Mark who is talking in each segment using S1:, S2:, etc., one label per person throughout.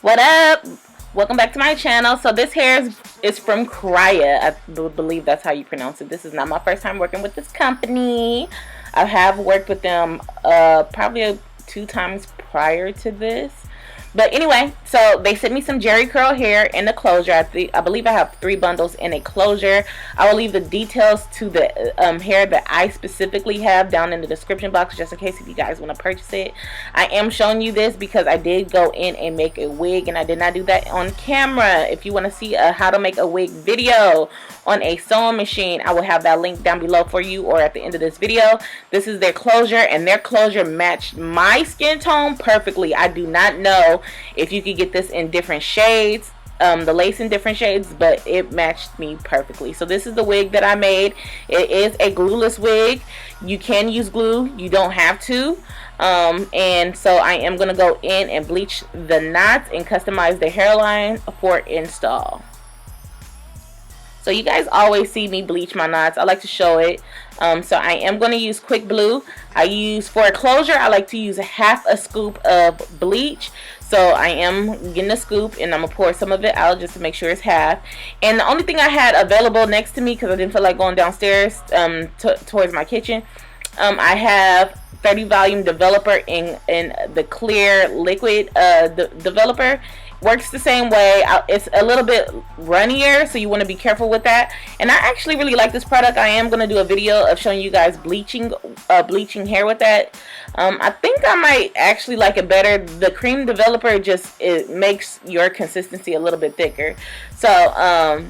S1: What up? Welcome back to my channel. So this hair is from Kriyya. I believe that's how you pronounce it. This is not my first time working with this company. I have worked with them probably 2 times prior to this. But anyway, so they sent me some Jerry curl hair in the closure. I believe I have 3 bundles in a closure. I will leave the details to the hair that I specifically have down in the description box, just in case if you guys want to purchase it. I am showing you this because I did go in and make a wig, and I did not do that on camera. If you want to see a how to make a wig video on a sewing machine, I will have that link down below for you, or at the end of this video. This is their closure, and their closure matched my skin tone perfectly. I do not know if you could get this in different shades, the lace in different shades, but it matched me perfectly. So this is the wig that I made. It is a glueless wig. You can use glue, you don't have to. And so I am going to go in and bleach the knots and customize the hairline for install. So you guys always see me bleach my knots. I like to show it. So I am going to use quick blue. For a closure, I like to use half a scoop of bleach. So I am getting a scoop, and I'm going to pour some of it out just to make sure it's half. And the only thing I had available next to me, because I didn't feel like going downstairs towards my kitchen, I have 30 volume developer in the clear liquid developer. Works the same way. It's a little bit runnier, so you want to be careful with that. And I actually really like this product. I am going to do a video of showing you guys bleaching hair with that. I think I might actually like it better. The cream developer it makes your consistency a little bit thicker. So I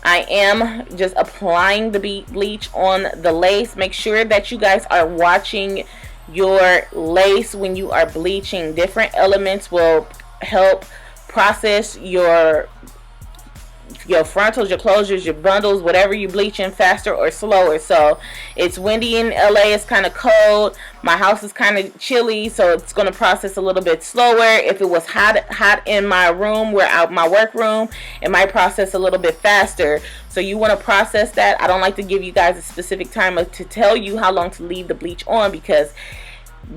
S1: am just applying the bleach on the lace. Make sure that you guys are watching your lace when you are bleaching. Different elements will help process your frontals, your closures, your bundles, whatever you're bleaching, faster or slower. So it's windy in LA, it's kind of cold, my house is kind of chilly, so it's going to process a little bit slower. If it was hot in my room, my work room, it might process a little bit faster. So you want to process that. I don't like to give you guys a specific time to tell you how long to leave the bleach on, because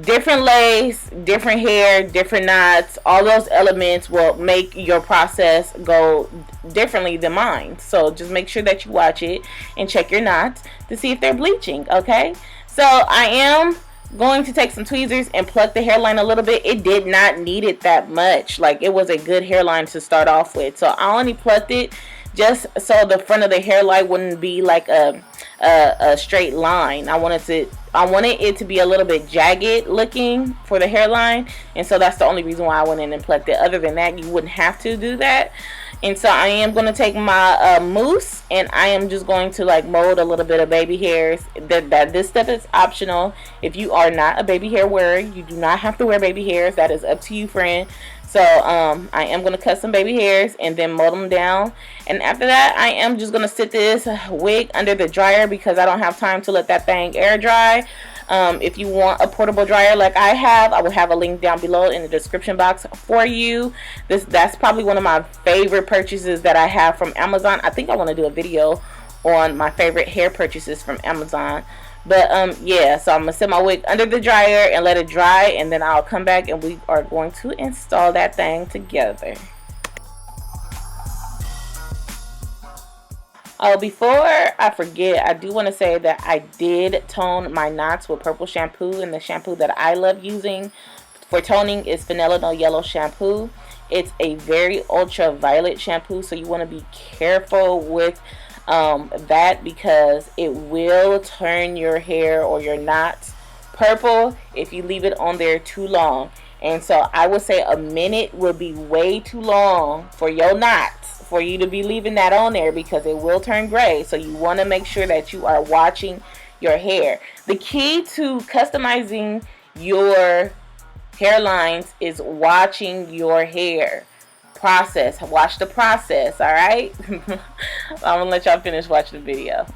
S1: different lace, different hair, different knots, all those elements will make your process go differently than mine. So just make sure that you watch it and check your knots to see if they're bleaching. Okay, so I am going to take some tweezers and pluck the hairline a little bit. It did not need it that much. Like, it was a good hairline to start off with, so I only plucked it just so the front of the hairline wouldn't be like a straight line. I wanted it to be a little bit jagged looking for the hairline, and so that's the only reason why I went in and plucked it. Other than that, you wouldn't have to do that. And so I am going to take my mousse, and I am just going to like mold a little bit of baby hairs. This step is optional. If you are not a baby hair wearer, you do not have to wear baby hairs. That is up to you, friend. So I am going to cut some baby hairs and then mold them down. And after that, I am just going to sit this wig under the dryer, because I don't have time to let that thing air dry. If you want a portable dryer like I have, I will have a link down below in the description box for you. That's probably one of my favorite purchases that I have from Amazon. I think I want to do a video on my favorite hair purchases from Amazon. But yeah, so I'm gonna set my wig under the dryer and let it dry, and then I'll come back and we are going to install that thing together. Oh, before I forget, I do want to say that I did tone my knots with purple shampoo, and the shampoo that I love using for toning is Vanilla No Yellow shampoo. It's a very ultraviolet shampoo, so you want to be careful with that, because it will turn your hair or your knots purple if you leave it on there too long. And so I would say a minute would be way too long for your knots, for you to be leaving that on there, because it will turn gray. So you want to make sure that you are watching your hair. The key to customizing your hairlines is watching your hair process. Watch the process. All right. I'm gonna let y'all finish watching the video.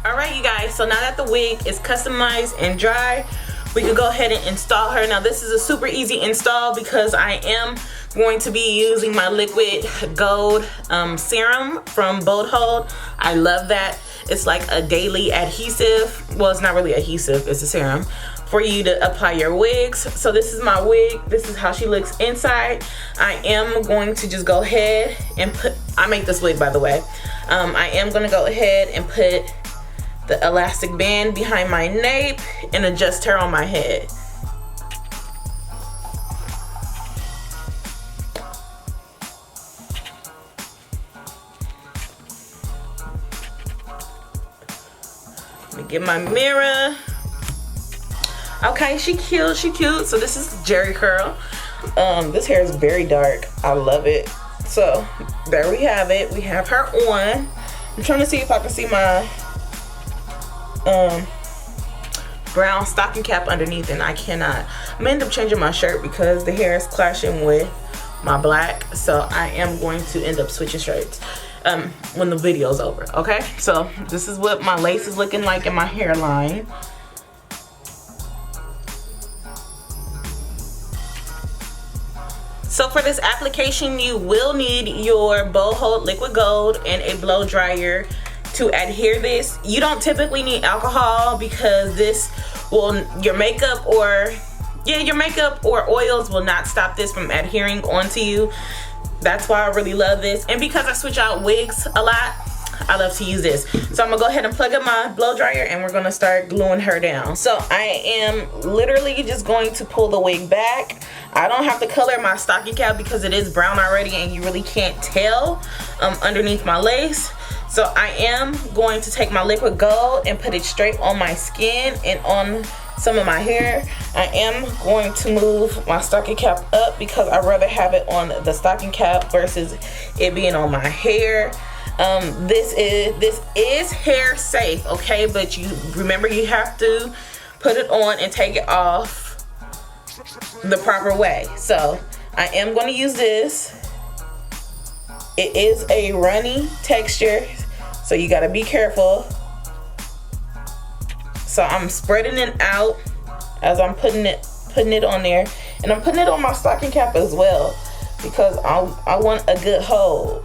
S1: Alright, you guys, so now that the wig is customized and dry, we can go ahead and install her. Now this is a super easy install because I am going to be using my liquid gold serum from Bold Hold. I love that. It's like a daily adhesive. Well, it's not really adhesive, it's a serum for you to apply your wigs. So this is my wig. This is how she looks inside. I am going to just go ahead and put, I make this wig by the way. I am gonna go ahead and put the elastic band behind my nape and adjust her on my head. Let me get my mirror. Okay, she cute, she cute. So this is Jerry curl. This hair is very dark. I love it. So there we have it. We have her on. I'm trying to see if I can see my brown stocking cap underneath, and I cannot. I'm gonna end up changing my shirt because the hair is clashing with my black. So I am going to end up switching shirts when the video's over. Okay, so this is what my lace is looking like in my hairline. So for this application, you will need your Bold Hold liquid gold and a blow dryer to adhere this. You don't typically need alcohol because this will, your makeup or oils will not stop this from adhering onto you. That's why I really love this. And because I switch out wigs a lot, I love to use this. So I'm gonna go ahead and plug up my blow dryer and we're gonna start gluing her down. So I am literally just going to pull the wig back. I don't have to color my stocking cap because it is brown already and you really can't tell underneath my lace. So I am going to take my liquid gold and put it straight on my skin and on some of my hair. I am going to move my stocking cap up because I'd rather have it on the stocking cap versus it being on my hair. This is hair safe, okay? But you remember, you have to put it on and take it off the proper way. So I am going to use this. It is a runny texture, so you got to be careful. So I'm spreading it out as I'm putting it on there, and I'm putting it on my stocking cap as well because I want a good hold.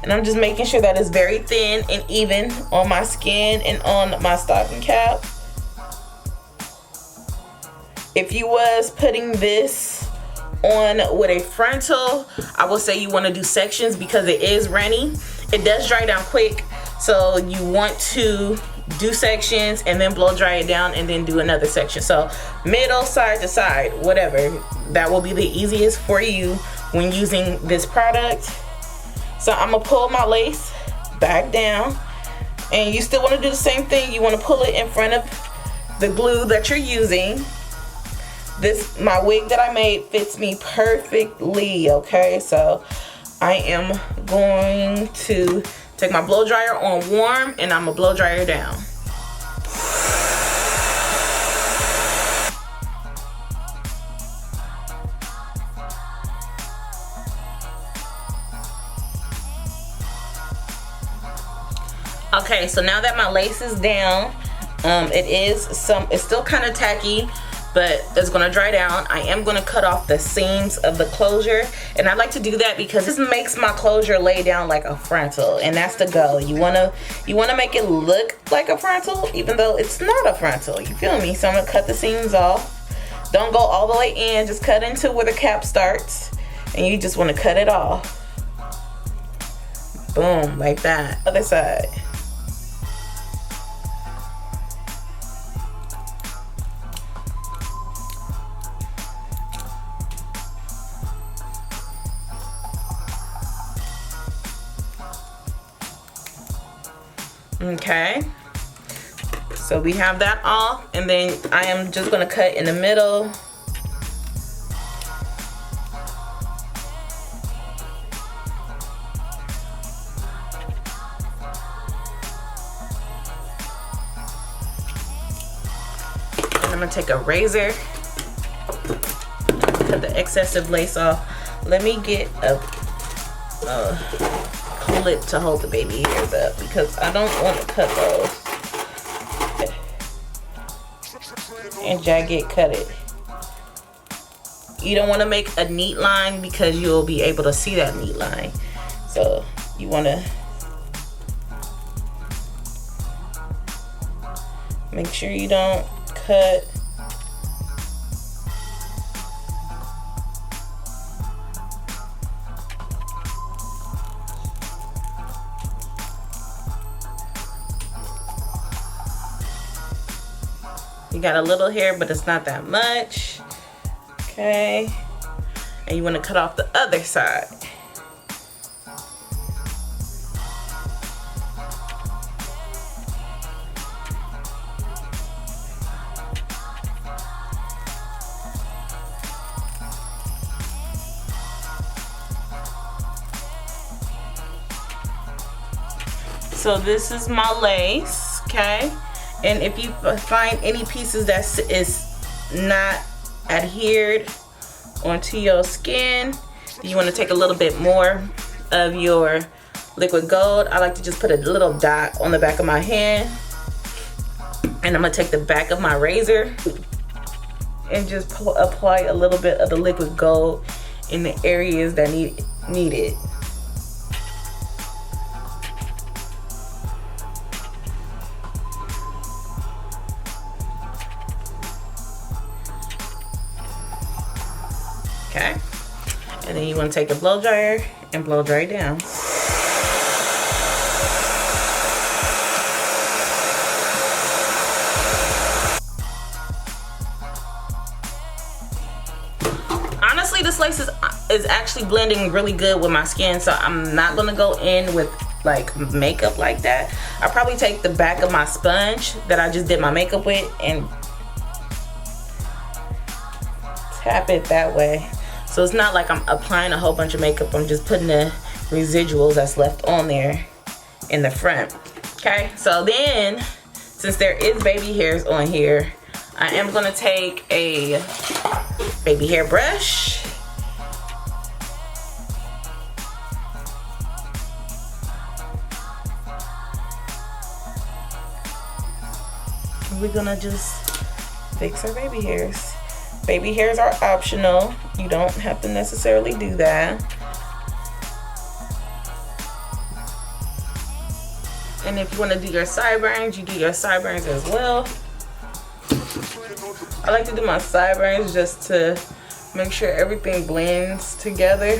S1: And I'm just making sure that it's very thin and even on my skin and on my stocking cap. If you was putting this on with a frontal, I would say you want to do sections because it is runny. It does dry down quick, so you want to do sections and then blow dry it down and then do another section. So middle, side to side, whatever. That will be the easiest for you when using this product. So I'm gonna pull my lace back down, and you still want to do the same thing. You want to pull it in front of the glue that you're using. My wig that I made fits me perfectly, okay? So I am going to take my blow dryer on warm and I'm gonna blow dryer down. Okay, so now that my lace is down, it's still kind of tacky, but it's gonna dry down. I am gonna cut off the seams of the closure, and I like to do that because this makes my closure lay down like a frontal, and that's the goal. You wanna make it look like a frontal, even though it's not a frontal. You feel me? So I'm gonna cut the seams off. Don't go all the way in. Just cut into where the cap starts, and you just want to cut it off. Boom, like that. Other side. Okay, so we have that off, and then I am just gonna cut in the middle. And I'm gonna take a razor, cut the excessive lace off. Let me get a clip to hold the baby hairs up because I don't want to cut those and jagged cut it. You don't want to make a neat line because you'll be able to see that neat line. So you want to make sure you don't cut. You got a little hair, but it's not that much. Okay. And you want to cut off the other side. So this is my lace, okay? And if you find any pieces that is not adhered onto your skin, you want to take a little bit more of your liquid gold. I like to just put a little dot on the back of my hand, and I'm gonna take the back of my razor and just apply a little bit of the liquid gold in the areas that need it. Okay, and then you want to take a blow dryer and blow dry it down. Honestly, this lace is actually blending really good with my skin, so I'm not gonna go in with like makeup like that. I'll probably take the back of my sponge that I just did my makeup with and tap it that way. So it's not like I'm applying a whole bunch of makeup. I'm just putting the residuals that's left on there in the front. Okay, so then since there is baby hairs on here, I am gonna take a baby hair brush. We're gonna just fix our baby hairs. Baby hairs are optional. You don't have to necessarily do that. And if you want to do your sideburns, you do your sideburns as well. I like to do my sideburns just to make sure everything blends together.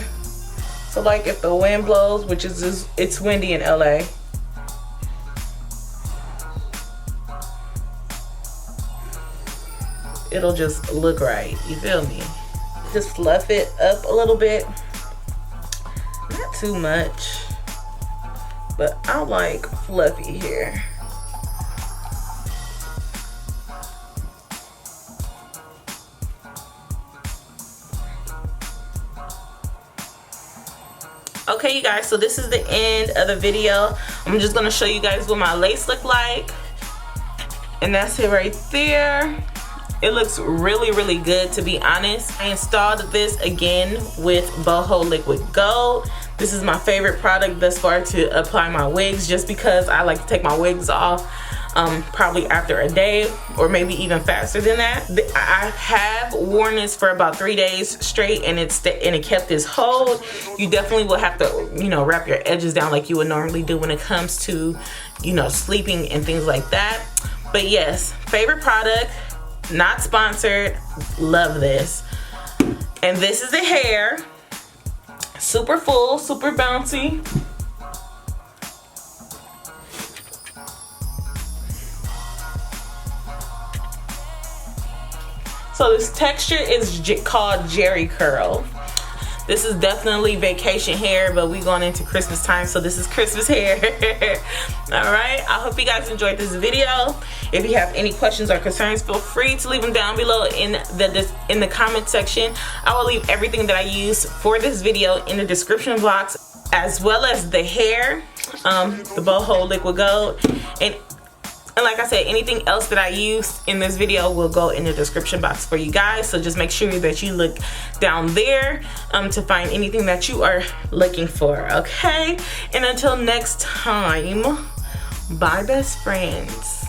S1: So like if the wind blows, which is just, it's windy in LA. It'll just look right, you feel me? Just fluff it up a little bit. Not too much, but I like fluffy hair. Okay, you guys, so this is the end of the video. I'm just gonna show you guys what my lace look like. And that's it right there. It looks really, really good, to be honest. I installed this again with Boho Liquid Gold. This is my favorite product thus far to apply my wigs, just because I like to take my wigs off probably after a day or maybe even faster than that. I have worn this for about 3 days straight, and it kept this hold. You definitely will have to, you know, wrap your edges down like you would normally do when it comes to, you know, sleeping and things like that. But yes, favorite product. Not sponsored. Love this. And this is the hair. Super full, super bouncy. So this texture is called Jerry Curl. This is definitely vacation hair, but we going into Christmas time, so this is Christmas hair. All right, I hope you guys enjoyed this video. If you have any questions or concerns, feel free to leave them down below in the comment section. I will leave everything that I use for this video in the description box, as well as the hair, the Boho Liquid Gold, and like I said, anything else that I used in this video will go in the description box for you guys. So just make sure that you look down there to find anything that you are looking for, okay? And until next time, bye best friends.